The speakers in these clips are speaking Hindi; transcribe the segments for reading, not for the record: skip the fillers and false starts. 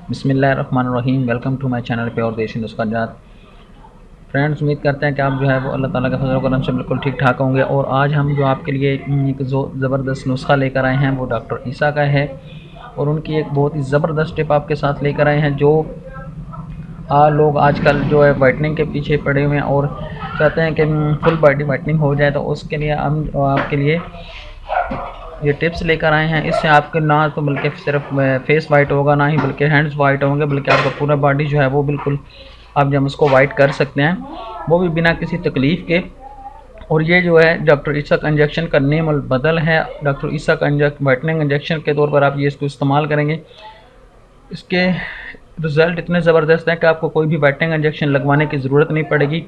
बिस्मिल्लाहिर्रहमानिर्रहीम। वेलकम टू माय चैनल पे और देशी नुस्खा जात। फ्रेंड्स, उम्मीद करते हैं कि आप जो है वो अल्लाह ताला के फजल करम से बिल्कुल ठीक ठाक होंगे। और आज हम जो आपके लिए एक जो ज़बरदस्त नुस्खा लेकर आए हैं वो डॉक्टर ईसा का है। और उनकी एक बहुत ही ज़बरदस्त टिप आपके साथ लेकर आए हैं। जो लोग आजकल जो है वाइटनिंग के पीछे पड़े हुए हैं और चाहते हैं कि फुल बॉडी वाइटनिंग हो जाए, तो उसके लिए हम आपके लिए ये टिप्स लेकर आए हैं। इससे आपके ना तो बल्कि सिर्फ फेस वाइट होगा, ना ही बल्कि हैंड्स वाइट होंगे, बल्कि आपका पूरा बॉडी जो है वो बिल्कुल आप जब उसको वाइट कर सकते हैं, वो भी बिना किसी तकलीफ़ के। और ये जो है डॉक्टर ईसा का इंजेक्शन का नेम अल बदल है। डॉक्टर ईसा का वाइटनिंग इंजेक्शन के तौर पर आप ये इसको इस्तेमाल करेंगे, इसके रिज़ल्ट इतने ज़बरदस्त हैं कि आपको कोई भी वाइटनिंग इंजेक्शन लगवाने की ज़रूरत नहीं पड़ेगी।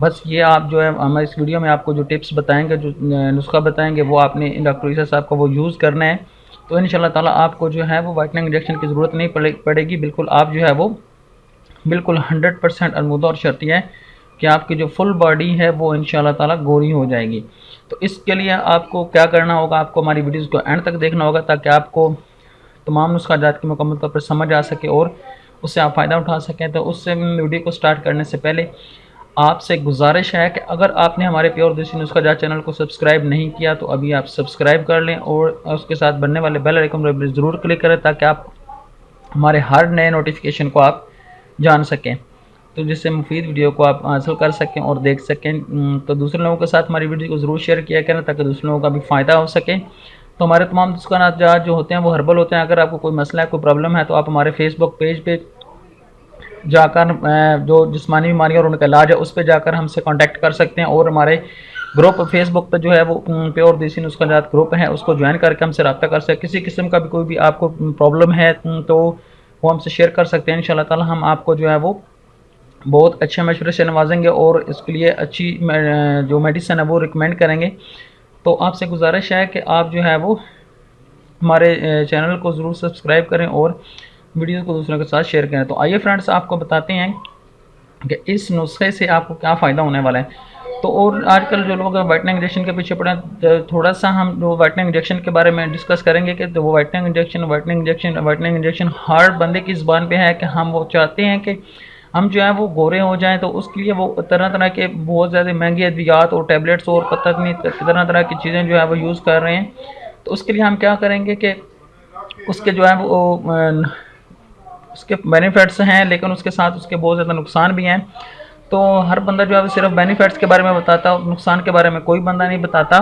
बस ये आप जो है हम इस वीडियो में आपको जो टिप्स बताएंगे, जो नुस्खा बताएंगे, वो आपने डॉक्टर ईसा साहब को वो यूज़ करना है। तो इंशाल्लाह ताला आपको जो है वो वाइटनिंग इंजेक्शन की ज़रूरत नहीं पड़ेगी। बिल्कुल आप जो है वो बिल्कुल 100% अलमुदा और शर्ती है कि आपकी जो फुल बॉडी है वो इंशाल्लाह ताला गोरी हो जाएगी। तो इसके लिए आपको क्या करना होगा, आपको हमारी वीडियोज़ को एंड तक देखना होगा ताकि आपको तमाम नुस्खा जात की मुकम्मल तौर पर समझ आ सके और उससे आप फ़ायदा उठा सकें। तो उससे वीडियो को स्टार्ट करने से पहले आपसे गुजारिश है कि अगर आपने हमारे प्योर देसी नुस्खा जात चैनल को सब्सक्राइब नहीं किया तो अभी आप सब्सक्राइब कर लें और उसके साथ बनने वाले बेल आइकन पर ज़रूर क्लिक करें ताकि आप हमारे हर नए नोटिफिकेशन को आप जान सकें, तो जिससे मुफीद वीडियो को आप हासिल कर सकें और देख सकें। तो दूसरे लोगों के साथ हमारी वीडियो को ज़रूर शेयर किया करें ताकि दूसरे लोगों का भी फ़ायदा हो सके। तो हमारे तमाम नुस्खानात जो होते हैं वो हर्बल होते हैं। अगर आपको कोई मसला है, कोई प्रॉब्लम है, तो आप हमारे फेसबुक पेज पे जाकर जो जिस्मानी बीमारियाँ और उनका इलाज है उस पर जाकर हमसे कांटेक्ट कर सकते हैं। और हमारे ग्रुप फेसबुक पर जो है वो प्योर देसी नुस्खा जात ग्रुप है, उसको ज्वाइन करके हमसे रब्ता कर सकते। किसी किस्म का भी कोई भी आपको प्रॉब्लम है तो वो हमसे शेयर कर सकते हैं। इंशाल्लाह ताला हम आपको जो है वो बहुत अच्छे मशवरे से नवाजेंगे और इसके लिए अच्छी जो मेडिसिन है वो रिकमेंड करेंगे। तो आपसे गुजारिश है कि आप जो है वो हमारे चैनल को ज़रूर सब्सक्राइब करें और वीडियो को दूसरों के साथ शेयर करें। तो आइए फ्रेंड्स, आपको बताते हैं कि इस नुस्खे से आपको क्या फ़ायदा होने वाला है। तो और आजकल जो लोग वाइटनिंग इंजेक्शन के पीछे पड़े हैं, तो थोड़ा सा हम जो वाइटनिंग इंजेक्शन के बारे में डिस्कस करेंगे कि तो वो वाइटनिंग इंजेक्शन हर बंदे की ज़ुबान पे है कि हम वो चाहते हैं कि हम जो है वो गोरे हो जाएं। तो उसके लिए वो तरह तरह के बहुत ज़्यादा महंगी अद्वियात और टैबलेट्स और पता नहीं तरह तरह की चीज़ें जो है वो यूज़ कर रहे हैं। तो उसके लिए हम क्या करेंगे कि उसके जो है वो उसके बेनिफिट्स हैं, लेकिन उसके साथ उसके बहुत ज़्यादा नुकसान भी हैं। तो हर बंदा जो है वो सिर्फ बेनिफिट्स के बारे में बताता है, नुकसान के बारे में कोई बंदा नहीं बताता।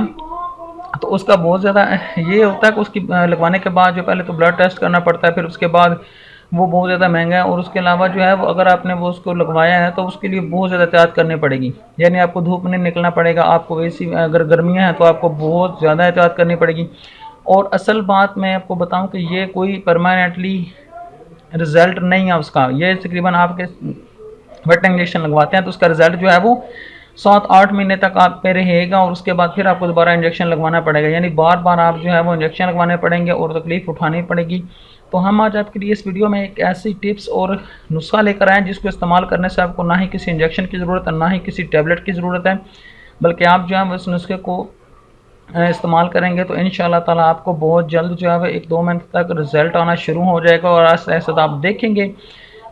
तो उसका बहुत ज़्यादा ये होता है कि उसकी लगवाने के बाद जो पहले तो ब्लड टेस्ट करना पड़ता है, फिर उसके बाद वो बहुत ज़्यादा महंगा है। और उसके अलावा जो है वो अगर आपने वो उसको लगवाया है तो उसके लिए बहुत ज़्यादा एहतियात करनी पड़ेगी। यानी आपको धूप में नहीं निकलना पड़ेगा, आपको वैसी अगर गर्मियाँ हैं तो आपको बहुत ज़्यादा एहतियात करनी पड़ेगी। और असल बात मैं आपको बताऊं कि ये कोई परमानेंटली रिज़ल्ट नहीं है उसका। ये तकरीबन आपके वेट इंजेक्शन लगवाते हैं तो उसका रिज़ल्ट जो है वो 7-8 महीने तक आप पे रहेगा और उसके बाद फिर आपको दोबारा इंजेक्शन लगवाना पड़ेगा। यानी बार बार आप जो है वो इंजेक्शन लगवाने पड़ेंगे और तकलीफ़ उठानी पड़ेगी। तो हम आज आपके लिए इस वीडियो में एक ऐसी टिप्स और नुस्खा लेकर आए जिसको इस्तेमाल करने से आपको ना ही किसी इंजेक्शन की ज़रूरत है, ना ही किसी टैबलेट की ज़रूरत है, बल्कि आप जो है इस नुस्खे को इस्तेमाल करेंगे तो इंशाल्लाह ताला आपको बहुत जल्द जो है वो 1-2 महीने तक रिज़ल्ट आना शुरू हो जाएगा। और ऐसा ऐसा आप देखेंगे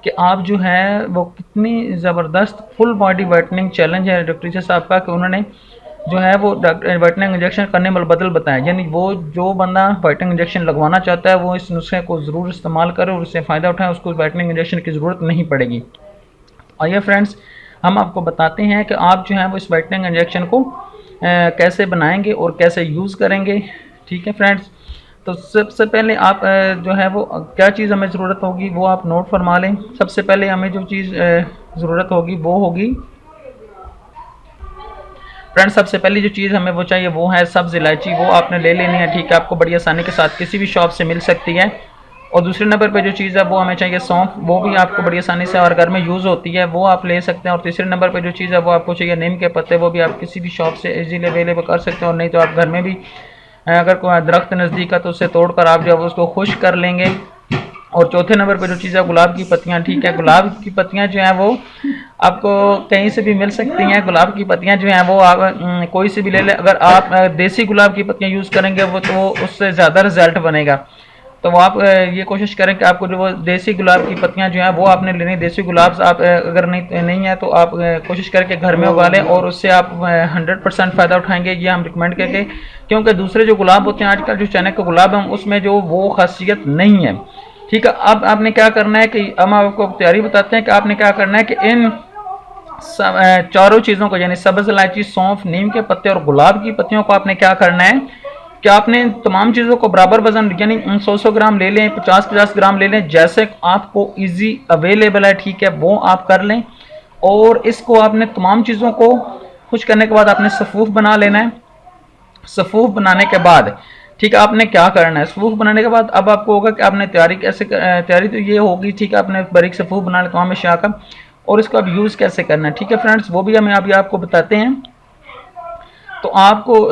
कि आप जो है वो कितनी ज़बरदस्त फुल बॉडी वाइटनिंग चैलेंज है डॉक्टर साहब का, कि उन्होंने जो है वो वाइटनिंग इंजेक्शन करने में बदल बताया। यानी वो जो बंदा वाइटनिंग इंजेक्शन लगवाना चाहता है वो इस नुस्खे को ज़रूर इस्तेमाल करे और इससे फ़ायदा उठाए, उसको वाइटनिंग इंजेक्शन की ज़रूरत नहीं पड़ेगी। आइए फ्रेंड्स, हम आपको बताते हैं कि आप जो है वो इस वाइटनिंग इंजेक्शन को कैसे बनाएंगे और कैसे यूज़ करेंगे। ठीक है फ्रेंड्स, तो सबसे पहले आप जो है वो क्या चीज़ हमें ज़रूरत होगी वो आप नोट फरमा लें। सबसे पहले हमें जो चीज़ ज़रूरत होगी वो होगी फ्रेंड्स, सबसे पहली जो चीज़ हमें वो चाहिए वो है सब्ज़ इलायची। वो आपने ले लेनी है, ठीक है, आपको बड़ी आसानी के साथ किसी भी शॉप से मिल सकती है। और दूसरे नंबर पे जो चीज़ है वो हमें चाहिए सौंफ। वो भी आपको बड़ी आसानी से और घर में यूज़ होती है, वो आप ले सकते हैं। और तीसरे नंबर पे जो चीज़ है वो आपको चाहिए नीम के पत्ते। वो भी आप किसी भी शॉप से इजीली अवेलेबल कर सकते हैं, और नहीं तो आप घर में भी अगर कोई दरख्त नज़दीक है तो उससे तोड़ कर आप जो है उसको खुश्क कर लेंगे। और चौथे नंबर पे जो चीज़ है गुलाब की पत्तियाँ। ठीक है, गुलाब की पत्तियाँ जो हैं वो आपको कहीं से भी मिल सकती हैं। गुलाब की पत्तियाँ जो हैं वो आप कोई से भी ले लें। अगर आप देसी गुलाब की पत्तियाँ यूज़ करेंगे वो तो उससे ज़्यादा रिजल्ट बनेगा। तो वो आप ये कोशिश करें कि आपको जो वो देसी गुलाब की पत्तियां जो हैं वो आपने लेनी। देसी गुलाब आप अगर नहीं है तो आप कोशिश करके घर में उगा लें और उससे आप 100% फ़ायदा उठाएंगे, ये हम रिकमेंड करके। क्योंकि दूसरे जो गुलाब होते हैं आजकल जो चने का गुलाब है उसमें जो वो खासियत नहीं है। ठीक है, अब आपने क्या करना है कि हम आपको तैयारी बताते हैं कि आपने क्या करना है कि इन चारों चीज़ों को यानी सब्ज़ इलायची, सौंफ, नीम के पत्ते और गुलाब की पत्तियों को आपने क्या करना है कि आपने तमाम चीज़ों को बराबर वजन यानी 100 ग्राम ले लें, 50 ग्राम ले लें, जैसे आपको इजी अवेलेबल है, ठीक है, वो आप कर लें। और इसको आपने तमाम चीज़ों को खुश करने के बाद आपने सफ़ूफ बना लेना है। सफ़ूफ बनाने के बाद ठीक है आपने क्या करना है, सफ़ूफ बनाने के बाद अब आपको होगा कि आपने तैयारी कैसे तैयारी तो ये होगी, ठीक है, आपने बारीक सफ़ूफ बना लें तमाम अशिया का, और इसको अब यूज़ कैसे करना है, ठीक है फ्रेंड्स, वो भी हमें अभी आपको बताते हैं। तो आपको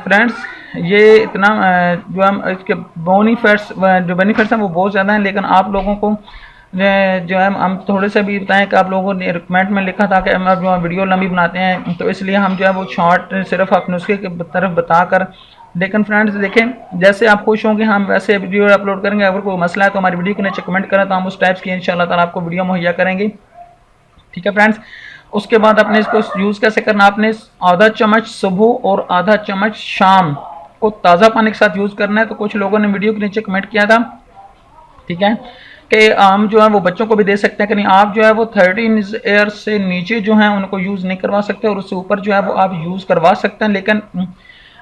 फ्रेंड्स ये इतना जो हम इसके जो बेनिफिट्स हैं वो बहुत ज़्यादा हैं, लेकिन आप लोगों को जो है हम थोड़े से भी बताएं कि आप लोगों ने रिकमेंड में लिखा था कि हम जो वीडियो लंबी बनाते हैं, तो इसलिए हम जो है वो शॉर्ट सिर्फ आप नुस्खे की तरफ बताकर। लेकिन फ्रेंड्स देखें, जैसे आप खुश होंगे हम वैसे वीडियो अपलोड करेंगे। अगर कोई मसला है तो हमारी वीडियो के नीचे कमेंट करें तो हम उस टाइप्स की इंशाल्लाह ताला आपको वीडियो मुहैया करेंगे, ठीक है फ्रेंड्स। उसके बाद आपने इसको यूज़ कैसे करना, आपने आधा चम्मच सुबह और आधा चम्मच शाम को ताज़ा पानी के साथ यूज़ करना है। तो कुछ लोगों ने वीडियो के नीचे कमेंट किया था, ठीक है, कि हम जो है वो बच्चों को भी दे सकते हैं कि नहीं, आप जो है वो 13 ईयर से नीचे जो है उनको यूज़ नहीं करवा सकते, और उससे ऊपर जो है वो आप यूज़ करवा सकते हैं। लेकिन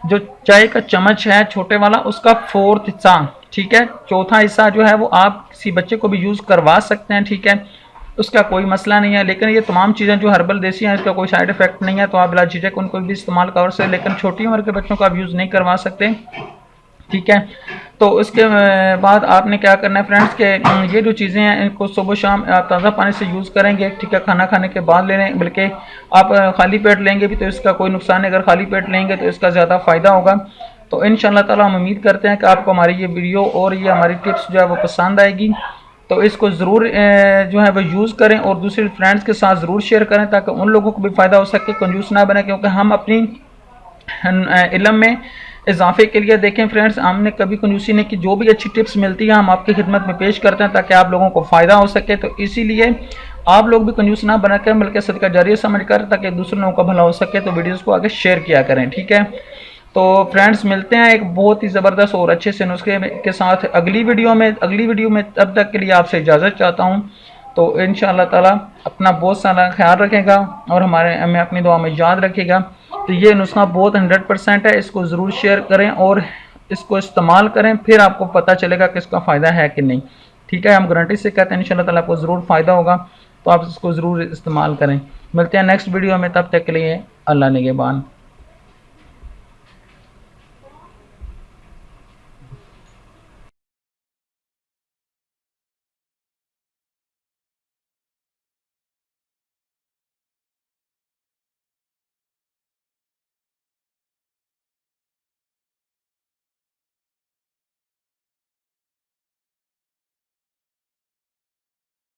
जो चाय का चम्मच है छोटे वाला उसका 4th हिस्सा, ठीक है, चौथा हिस्सा जो है वो आप किसी बच्चे को भी यूज़ करवा सकते हैं, ठीक है, उसका कोई मसला नहीं है। लेकिन ये तमाम चीज़ें जो हर्बल देसी हैं इसका कोई साइड इफेक्ट नहीं है, तो आप बिला झिझक उनको भी इस्तेमाल कर सकते हैं, लेकिन छोटी उम्र के बच्चों को आप यूज़ नहीं करवा सकते, ठीक है। तो उसके बाद आपने क्या करना है फ्रेंड्स के ये जो चीज़ें हैं इनको सुबह शाम आप ताज़ा पानी से यूज़ करेंगे, ठीक है, खाना खाने के बाद ले लें, बल्कि आप खाली पेट लेंगे भी तो इसका कोई नुकसान नहीं, अगर खाली पेट लेंगे तो इसका ज़्यादा फ़ायदा होगा। तो इंशाल्लाह ताला हम उम्मीद करते हैं कि आपको हमारी ये वीडियो और ये हमारी टिप्स जो है वो पसंद आएगी। तो इसको ज़रूर जो है वो यूज़ करें और दूसरे फ्रेंड्स के साथ ज़रूर शेयर करें ताकि उन लोगों को भी फ़ायदा हो सके, कंजूस ना बने। क्योंकि हम अपनी इल्म में इजाफे के लिए देखें फ्रेंड्स, हमने कभी कंजूसी नहीं की, जो भी अच्छी टिप्स मिलती है हम आपकी खिदमत में पेश करते हैं ताकि आप लोगों को फ़ायदा हो सके। तो इसीलिए आप लोग भी कंजूस ना बना कर बल्कि सदका जारिया समझ कर ताकि दूसरे लोगों का भला हो सके, तो वीडियोज़ को आगे शेयर किया करें, ठीक है। तो फ्रेंड्स मिलते हैं एक बहुत ही ज़बरदस्त और अच्छे से नुस्खे के साथ अगली वीडियो में। तब तक के लिए आपसे इजाज़त चाहता हूँ। तो इंशाअल्लाह ताला अपना बहुत सारा ख्याल रखेगा और हमें अपनी दुआ में याद रखेगा। तो ये नुस्खा बहुत 100% है, इसको ज़रूर शेयर करें और इसको इस्तेमाल करें, फिर आपको पता चलेगा कि इसका फ़ायदा है कि नहीं, ठीक है। हम गारंटी से कहते हैं इंशाअल्लाह ताला आपको ज़रूर फ़ायदा होगा, तो आप इसको ज़रूर इस्तेमाल करें। मिलते हैं नेक्स्ट वीडियो में, तब तक के लिए अल्लाह निगहबान।